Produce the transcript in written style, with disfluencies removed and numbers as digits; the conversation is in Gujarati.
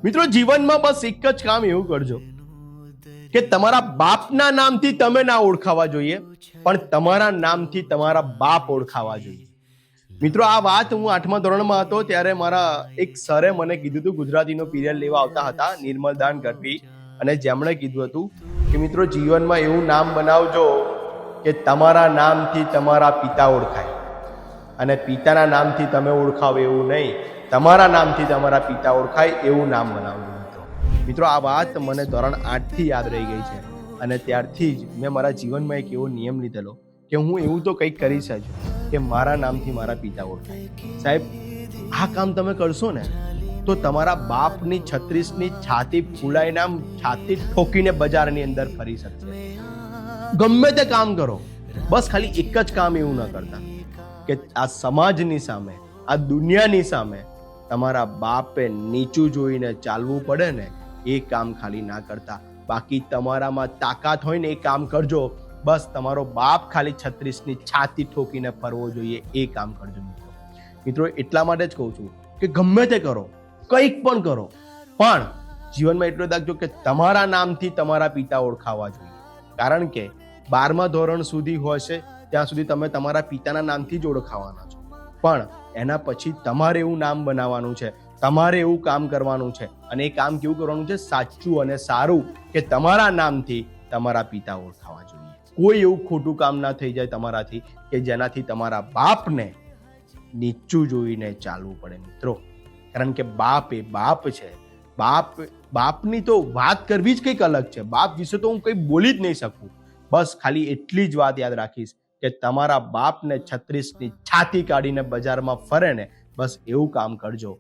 મિત્રો જીવનમાં બસ એક જ કામ એવું કરજો કે તમારા બાપના નામથી તમે ના ઓળખાવા જોઈએ, પણ તમારા નામથી તમારા બાપ ઓળખાવા જોઈએ. મિત્રો આ વાત હું 8મા ધોરણમાં હતો ત્યારે મારા એક સરે મને કીધું હતું. ગુજરાતીનો પીરિયડ લેવા આવતા હતા નિર્મલદાન ગઢવી, અને જેમણે કીધું હતું કે મિત્રો જીવનમાં એવું નામ બનાવજો કે તમારા નામથી તમારા પિતા ઓળખાય, અને પિતાના નામથી તમે ઓળખાવ એવું નહીં, તમારા નામથી તમારા પિતા ઓળખાય એવું નામ બનાવજો. મિત્રો આ વાત મને ધોરણ 8 થી યાદ રહી ગઈ છે, અને ત્યારથી જ મેં મારા જીવનમાં એક એવો નિયમ લીધેલો કે હું એવું તો કંઈક કરીશ જ કે મારા નામથી મારા પિતા ઓળખાય. સાહેબ, આ કામ તમે કરશો ને તો તમારા બાપની 36ની છાતી ફૂલાઈને આમ છાતી ઠોકીને બજારની અંદર ફરી શકશે. ગમે તે કામ કરો, બસ ખાલી એક જ કામ એવું ન કરતા કે આ સમાજની સામે, આ દુનિયાની સામે તમારા બાપે નીચું જોઈને ચાલવું પડે ને એ કામ ખાલી ના કરતા. બાકી તમારામાં તાકાત હોય ને એ કામ કરજો. બસ તમારો બાપ ખાલી 36ની છાતી ઠોકીને ફરવો જોઈએ એ કામ કરજો. મિત્રો એટલા માટે જ કહું છું કે ગમે તે કરો, કંઈક પણ કરો, પણ જીવનમાં એટલું રાખજો કે તમારા નામથી તમારા પિતા ઓળખાવા જોઈએ. કારણ કે 12મા ધોરણ સુધી હોય છે ત્યાં સુધી તમે તમારા પિતાના નામથી જ ઓળખાવાના છો, પણ એના પછી તમારે એવું નામ બનાવવાનું છે, તમારે એવું કામ કરવાનું છે, અને એ કામ કેવું કરવાનું છે? સાચું અને સારું, કે તમારા નામથી તમારા પિતા ઓળખાવા જોઈએ. કોઈ એવું ખોટું કામ ના થઈ જાય તમારાથી કે જેનાથી તમારા બાપને નીચું જોઈને ચાલવું પડે. મિત્રો, કારણ કે બાપ એ બાપ છે. બાપની તો વાત કરવી જ કંઈક અલગ છે. બાપ વિશે તો હું કંઈ બોલી જ નહીં શકું. બસ ખાલી એટલી જ વાત યાદ રાખીશ કે તમારા બાપને 36ની છાતી કાઢીને બજારમાં ફરે ને, બસ એવું કામ કરજો.